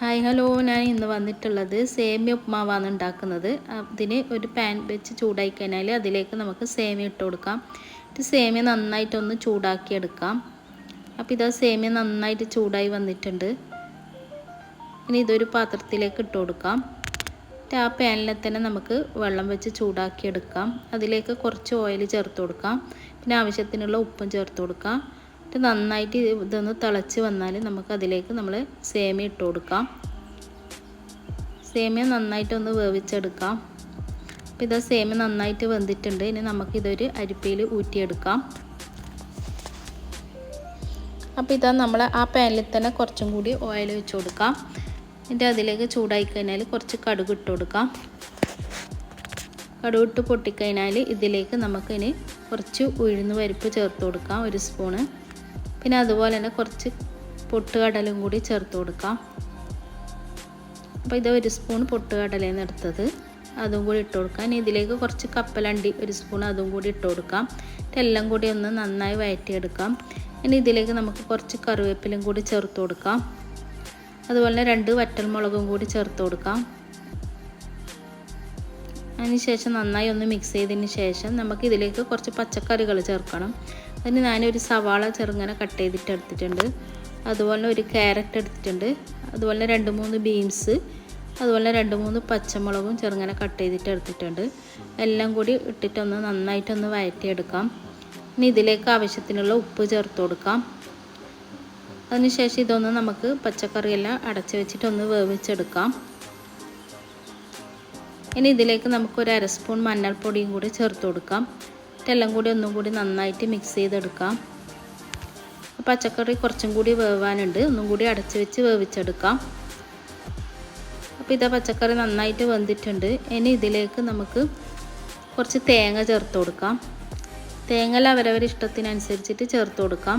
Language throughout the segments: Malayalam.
ഹായ് ഹലോ, ഞാൻ ഇന്ന് വന്നിട്ടുള്ളത് സേമിയ ഉപ്മാവാണ് ഉണ്ടാക്കുന്നത്. അതിന് ഒരു പാൻ വെച്ച് ചൂടായി കഴിഞ്ഞാൽ അതിലേക്ക് നമുക്ക് സേമിയ ഇട്ട് കൊടുക്കാം. ഇത് സേമിയ നന്നായിട്ടൊന്ന് ചൂടാക്കിയെടുക്കാം. അപ്പോൾ ഇതാ സേമിയ നന്നായിട്ട് ചൂടായി വന്നിട്ടുണ്ട്. ഇനി ഇതൊരു പാത്രത്തിലേക്ക് ഇട്ട് കൊടുക്കാം. ആ പാനിൽ തന്നെ നമുക്ക് വെള്ളം വെച്ച് ചൂടാക്കിയെടുക്കാം. അതിലേക്ക് കുറച്ച് ഓയിൽ ചേർത്ത് കൊടുക്കാം. പിന്നെ ആവശ്യത്തിനുള്ള ഉപ്പും ചേർത്ത് കൊടുക്കാം. നന്നായിട്ട് ഇതൊന്ന് തിളച്ച് വന്നാൽ നമുക്ക് അതിലേക്ക് നമ്മൾ സേമിയ ഇട്ട് കൊടുക്കാം. സേമിയ നന്നായിട്ടൊന്ന് വേവിച്ചെടുക്കാം. അപ്പോൾ ഇതാ സേമിയ നന്നായിട്ട് വെന്തിട്ടുണ്ട്. ഇനി നമുക്കിതൊരു അരിപ്പയിൽ ഊറ്റിയെടുക്കാം. അപ്പോൾ ഇതാ നമ്മൾ ആ പാനിൽ തന്നെ കുറച്ചും കൂടി ഓയിൽ വെച്ച് കൊടുക്കാം. എന്നിട്ട് അതിലേക്ക് ചൂടായി കഴിഞ്ഞാൽ കുറച്ച് കടുക് ഇട്ട് കൊടുക്കാം. കടുക് ഇട്ട് പൊട്ടിക്കഴിഞ്ഞാൽ ഇതിലേക്ക് നമുക്കിനി കുറച്ച് ഉഴുന്ന് പരിപ്പ് ചേർത്ത് കൊടുക്കാം, 1 സ്പൂണ്. പിന്നെ അതുപോലെ തന്നെ കുറച്ച് പൊട്ടുകടലും കൂടി ചേർത്ത് കൊടുക്കാം. അപ്പോൾ ഇത് 1 സ്പൂൺ പൊട്ടുകടലയാണ് എടുത്തത്, അതും കൂടി ഇട്ട് കൊടുക്കാം. ഇനി ഇതിലേക്ക് കുറച്ച് കപ്പലണ്ടി 1 സ്പൂൺ അതും കൂടി ഇട്ട് കൊടുക്കാം. എല്ലാം കൂടി ഒന്ന് നന്നായി വഴറ്റിയെടുക്കാം. ഇനി ഇതിലേക്ക് നമുക്ക് കുറച്ച് കറിവേപ്പിലയും കൂടി ചേർത്ത് കൊടുക്കാം. അതുപോലെ 2 വറ്റൽമുളകും കൂടി ചേർത്ത് കൊടുക്കാം. അതിനുശേഷം നന്നായി ഒന്ന് മിക്സ് ചെയ്തതിന് ശേഷം നമുക്ക് ഇതിലേക്ക് കുറച്ച് പച്ചക്കറികൾ ചേർക്കണം. അതിന് ഞാനൊരു സവാള ചെറുങ്ങനെ കട്ട് ചെയ്തിട്ട് എടുത്തിട്ടുണ്ട്. അതുപോലെ ഒരു ക്യാരറ്റ് എടുത്തിട്ടുണ്ട്. അതുപോലെ 2-3 ബീൻസ്, അതുപോലെ 2-3 പച്ചമുളകും ചെറുങ്ങനെ കട്ട് ചെയ്തിട്ട് എടുത്തിട്ടുണ്ട്. എല്ലാം കൂടി ഇട്ടിട്ടൊന്ന് നന്നായിട്ടൊന്ന് വഴറ്റിയെടുക്കാം. ഇനി ഇതിലേക്ക് ആവശ്യത്തിനുള്ള ഉപ്പ് ചേർത്ത് കൊടുക്കാം. അതിനുശേഷം ഇതൊന്ന് നമുക്ക് പച്ചക്കറിയെല്ലാം അടച്ച് വെച്ചിട്ടൊന്ന് വേവിച്ചെടുക്കാം. ഇനി ഇതിലേക്ക് നമുക്കൊരു 1/2 സ്പൂൺ മഞ്ഞൾപ്പൊടിയും കൂടി ചേർത്ത് കൊടുക്കാം. എല്ലാം കൂടി ഒന്നും കൂടി നന്നായിട്ട് മിക്സ് ചെയ്തെടുക്കാം. പച്ചക്കറി കുറച്ചും കൂടി വേവാനുണ്ട്, ഒന്നും കൂടി അടച്ച് വെച്ച് വേവിച്ചെടുക്കാം. അപ്പോൾ ഇതാ പച്ചക്കറി നന്നായിട്ട് വെന്തിട്ടുണ്ട്. ഇനി ഇതിലേക്ക് നമുക്ക് കുറച്ച് തേങ്ങ ചേർത്ത് കൊടുക്കാം. തേങ്ങ അവരവരുടെ ഇഷ്ടത്തിനനുസരിച്ചിട്ട് ചേർത്ത് കൊടുക്കാം.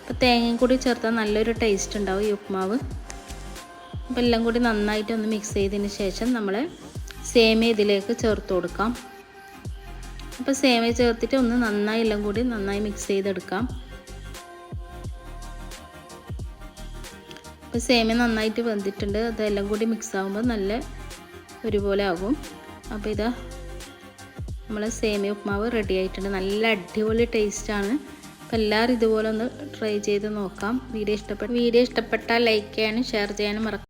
അപ്പോൾ തേങ്ങയും കൂടി ചേർത്താൽ നല്ലൊരു ടേസ്റ്റ് ഉണ്ടാവും ഈ ഉപ്മാവ്. അപ്പോൾ എല്ലാം കൂടി നന്നായിട്ടൊന്ന് മിക്സ് ചെയ്തതിന് ശേഷം നമ്മൾ സേമിയ ഇതിലേക്ക് ചേർത്ത് കൊടുക്കാം. അപ്പോൾ സേമിയ ചേർത്തിട്ട് ഒന്ന് നന്നായി എല്ലാം കൂടി നന്നായി മിക്സ് ചെയ്തെടുക്കാം. അപ്പോൾ സേമിയ നന്നായിട്ട് വെന്തിട്ടുണ്ട്. അതെല്ലാം കൂടി മിക്സ് ആകുമ്പോൾ നല്ല ഒരുപോലെ ആകും. അപ്പോൾ ഇതാ നമ്മളെ സേമിയ ഉപ്മാവ് റെഡി ആയിട്ടുണ്ട്. നല്ല അടിപൊളി ടേസ്റ്റാണ്. അപ്പോൾ എല്ലാവരും ഇതുപോലെ ഒന്ന് ട്രൈ ചെയ്ത് നോക്കാം. വീഡിയോ ഇഷ്ടപ്പെട്ടാൽ ലൈക്ക് ചെയ്യാനും ഷെയർ ചെയ്യാനും മറക്കാം.